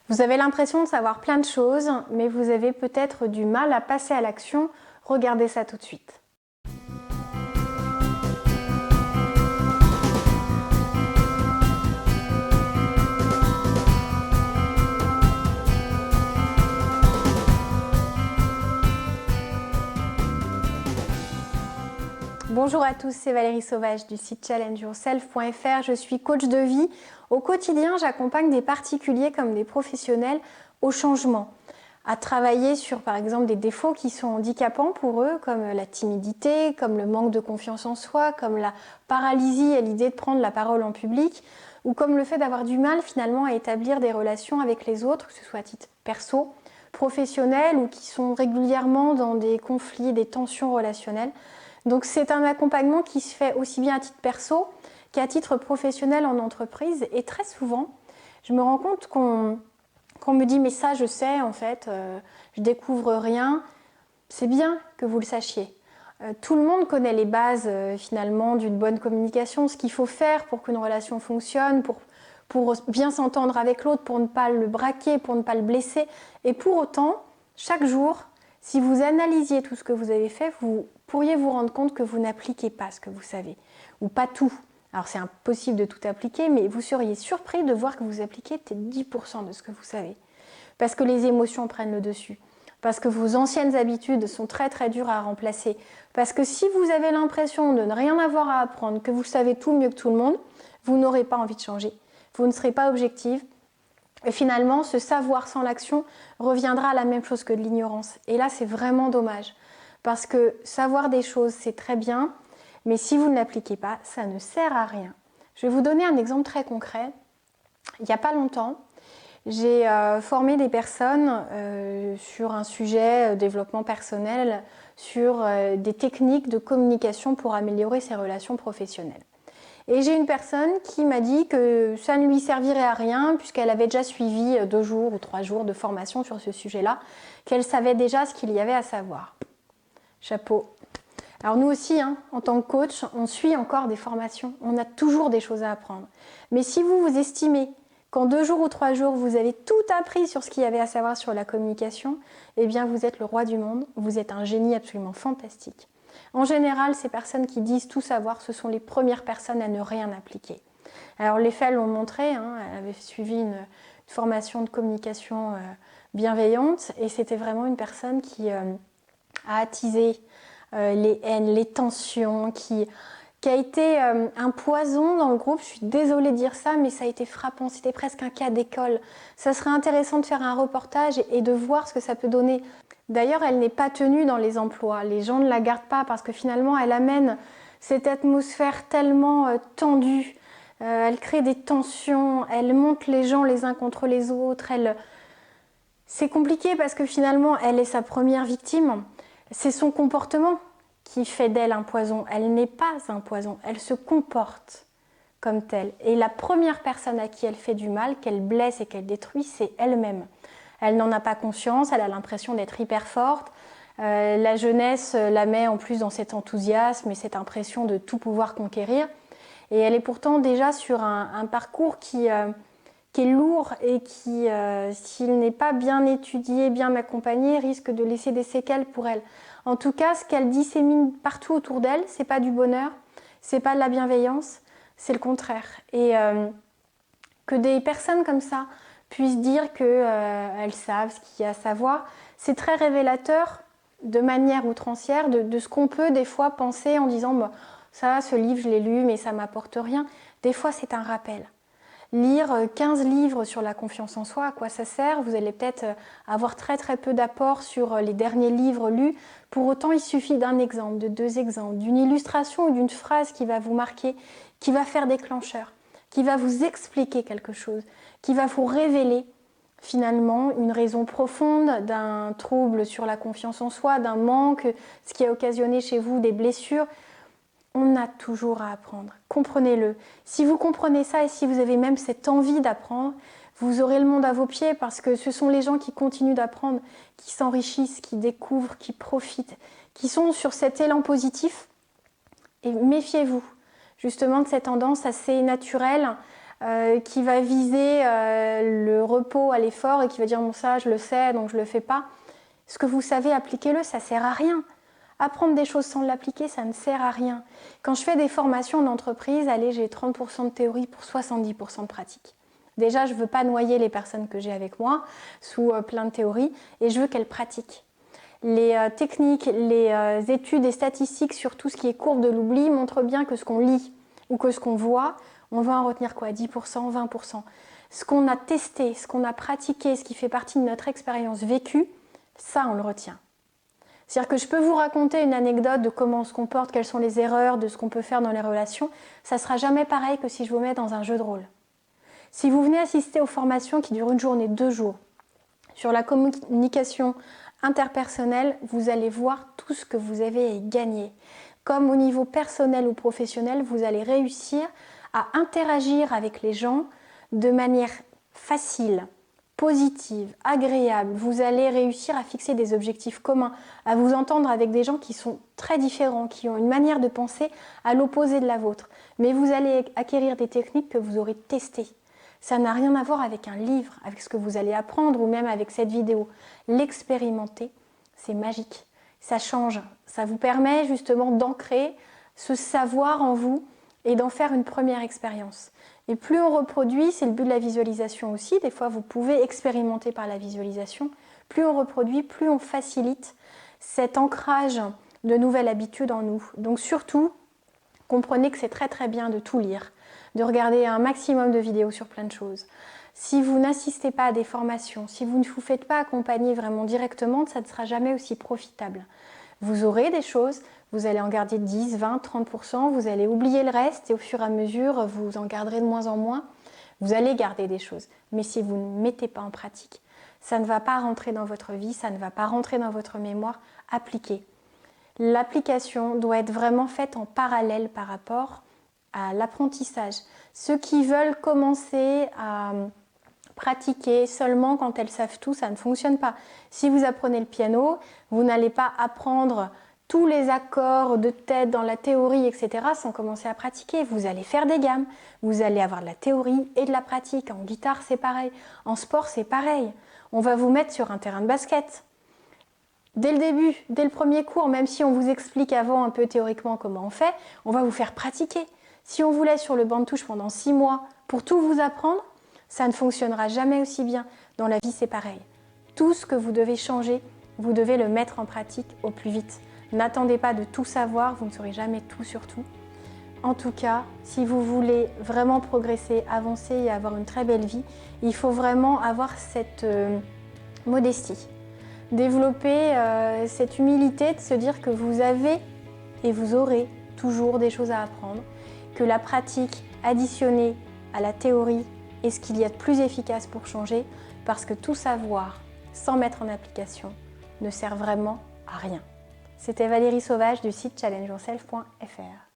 Vous avez l'impression de savoir plein de choses, mais vous avez peut-être du mal à passer à l'action. Regardez ça tout de suite. Bonjour à tous, c'est Valérie Sauvage du site challengeyourself.fr. Je suis coach de vie. Au quotidien, j'accompagne des particuliers comme des professionnels au changement, à travailler sur par exemple des défauts qui sont handicapants pour eux, comme la timidité, comme le manque de confiance en soi, comme la paralysie à l'idée de prendre la parole en public, ou comme le fait d'avoir du mal finalement à établir des relations avec les autres, que ce soit à titre perso, professionnel, ou qui sont régulièrement dans des conflits, des tensions relationnelles. Donc c'est un accompagnement qui se fait aussi bien à titre perso qu'à titre professionnel en entreprise. Et très souvent, je me rends compte qu'on me dit « mais ça je sais en fait, je découvre rien ». C'est bien que vous le sachiez. Tout le monde connaît les bases finalement d'une bonne communication, ce qu'il faut faire pour qu'une relation fonctionne, pour bien s'entendre avec l'autre, pour ne pas le braquer, pour ne pas le blesser. Et pour autant, chaque jour, si vous analysiez tout ce que vous avez fait, vous pourriez vous rendre compte que vous n'appliquez pas ce que vous savez, ou pas tout. Alors c'est impossible de tout appliquer, mais vous seriez surpris de voir que vous appliquez peut-être 10% de ce que vous savez. Parce que les émotions prennent le dessus. Parce que vos anciennes habitudes sont très très dures à remplacer. Parce que si vous avez l'impression de ne rien avoir à apprendre, que vous savez tout mieux que tout le monde, vous n'aurez pas envie de changer. Vous ne serez pas objective. Et finalement, ce savoir sans l'action reviendra à la même chose que de l'ignorance. Et là, c'est vraiment dommage. Parce que savoir des choses, c'est très bien, mais si vous ne l'appliquez pas, ça ne sert à rien. Je vais vous donner un exemple très concret. Il n'y a pas longtemps, j'ai formé des personnes sur un sujet développement personnel, sur des techniques de communication pour améliorer ses relations professionnelles. Et j'ai une personne qui m'a dit que ça ne lui servirait à rien puisqu'elle avait déjà suivi 2 jours ou 3 jours de formation sur ce sujet-là, qu'elle savait déjà ce qu'il y avait à savoir. Chapeau. Alors nous aussi, en tant que coach, on suit encore des formations, on a toujours des choses à apprendre. Mais si vous estimez qu'en 2 jours ou 3 jours, vous avez tout appris sur ce qu'il y avait à savoir sur la communication, eh bien vous êtes le roi du monde, vous êtes un génie absolument fantastique. En général, ces personnes qui disent tout savoir, ce sont les premières personnes à ne rien appliquer. Alors les faits l'ont montré, elle avait suivi une formation de communication bienveillante et c'était vraiment une personne qui a attisé les haines, les tensions, qui a été un poison dans le groupe. Je suis désolée de dire ça, mais ça a été frappant, c'était presque un cas d'école. Ça serait intéressant de faire un reportage et de voir ce que ça peut donner. D'ailleurs, elle n'est pas tenue dans les emplois, les gens ne la gardent pas parce que finalement, elle amène cette atmosphère tellement tendue, elle crée des tensions, elle monte les gens les uns contre les autres, c'est compliqué parce que finalement, elle est sa première victime. C'est son comportement qui fait d'elle un poison. Elle n'est pas un poison, elle se comporte comme telle. Et la première personne à qui elle fait du mal, qu'elle blesse et qu'elle détruit, c'est elle-même. Elle n'en a pas conscience, elle a l'impression d'être hyper forte. La jeunesse la met en plus dans cet enthousiasme et cette impression de tout pouvoir conquérir. Et elle est pourtant déjà sur un parcours qui est lourd et qui, s'il n'est pas bien étudié, bien accompagné, risque de laisser des séquelles pour elle. En tout cas, ce qu'elle dissémine partout autour d'elle, c'est pas du bonheur, c'est pas de la bienveillance, c'est le contraire. Et que des personnes comme ça puissent dire qu'elles savent ce qu'il y a à savoir, c'est très révélateur de manière outrancière de ce qu'on peut des fois penser en disant bah, ça, ce livre je l'ai lu mais ça m'apporte rien. Des fois c'est un rappel. Lire 15 livres sur la confiance en soi, à quoi ça sert? Vous allez peut-être avoir très très peu d'apport sur les derniers livres lus. Pour autant, il suffit d'un exemple, de 2 exemples, d'une illustration ou d'une phrase qui va vous marquer, qui va faire déclencheur, qui va vous expliquer quelque chose, qui va vous révéler finalement une raison profonde d'un trouble sur la confiance en soi, d'un manque, ce qui a occasionné chez vous des blessures. On a toujours à apprendre, comprenez-le. Si vous comprenez ça et si vous avez même cette envie d'apprendre, vous aurez le monde à vos pieds parce que ce sont les gens qui continuent d'apprendre, qui s'enrichissent, qui découvrent, qui profitent, qui sont sur cet élan positif. Et méfiez-vous justement de cette tendance assez naturelle qui va viser le repos à l'effort et qui va dire bon ça je le sais donc je le fais pas. Ce que vous savez, appliquez-le, ça sert à rien. Apprendre des choses sans l'appliquer, ça ne sert à rien. Quand je fais des formations en entreprise, allez, j'ai 30% de théorie pour 70% de pratique. Déjà, je ne veux pas noyer les personnes que j'ai avec moi sous plein de théories et je veux qu'elles pratiquent. Les techniques, les études et statistiques sur tout ce qui est courbe de l'oubli montrent bien que ce qu'on lit ou que ce qu'on voit, on va en retenir quoi, 10%, 20%. Ce qu'on a testé, ce qu'on a pratiqué, ce qui fait partie de notre expérience vécue, ça on le retient. C'est-à-dire que je peux vous raconter une anecdote de comment on se comporte, quelles sont les erreurs, de ce qu'on peut faire dans les relations, ça ne sera jamais pareil que si je vous mets dans un jeu de rôle. Si vous venez assister aux formations qui durent une journée, 2 jours, sur la communication interpersonnelle, vous allez voir tout ce que vous avez gagné. Comme au niveau personnel ou professionnel, vous allez réussir à interagir avec les gens de manière facile, positive, agréable. Vous allez réussir à fixer des objectifs communs, à vous entendre avec des gens qui sont très différents, qui ont une manière de penser à l'opposé de la vôtre. Mais vous allez acquérir des techniques que vous aurez testées. Ça n'a rien à voir avec un livre, avec ce que vous allez apprendre ou même avec cette vidéo. L'expérimenter, c'est magique. Ça change. Ça vous permet justement d'ancrer ce savoir en vous et d'en faire une première expérience. Et plus on reproduit, c'est le but de la visualisation aussi, des fois vous pouvez expérimenter par la visualisation, plus on reproduit, plus on facilite cet ancrage de nouvelles habitudes en nous. Donc surtout, comprenez que c'est très très bien de tout lire, de regarder un maximum de vidéos sur plein de choses. Si vous n'assistez pas à des formations, si vous ne vous faites pas accompagner vraiment directement, ça ne sera jamais aussi profitable. Vous aurez des choses, vous allez en garder 10, 20, 30%, vous allez oublier le reste et au fur et à mesure, vous en garderez de moins en moins. Vous allez garder des choses, mais si vous ne mettez pas en pratique, ça ne va pas rentrer dans votre vie, ça ne va pas rentrer dans votre mémoire. Appliquez. L'application doit être vraiment faite en parallèle par rapport à l'apprentissage. Ceux qui veulent commencer à pratiquer seulement quand elles savent tout, ça ne fonctionne pas. Si vous apprenez le piano, vous n'allez pas apprendre tous les accords de tête dans la théorie, etc. sans commencer à pratiquer. Vous allez faire des gammes, vous allez avoir de la théorie et de la pratique. En guitare, c'est pareil. En sport, c'est pareil. On va vous mettre sur un terrain de basket. Dès le début, dès le premier cours, même si on vous explique avant un peu théoriquement comment on fait, on va vous faire pratiquer. Si on vous laisse sur le banc de touche pendant 6 mois pour tout vous apprendre, ça ne fonctionnera jamais aussi bien. Dans la vie, c'est pareil. Tout ce que vous devez changer, vous devez le mettre en pratique au plus vite. N'attendez pas de tout savoir, vous ne saurez jamais tout sur tout. En tout cas, si vous voulez vraiment progresser, avancer et avoir une très belle vie, il faut vraiment avoir cette modestie. Développer cette humilité de se dire que vous avez et vous aurez toujours des choses à apprendre, que la pratique additionnée à la théorie est ce qu'il y a de plus efficace pour changer, parce que tout savoir sans mettre en application ne sert vraiment à rien. C'était Valérie Sauvage du site challengeyourself.fr.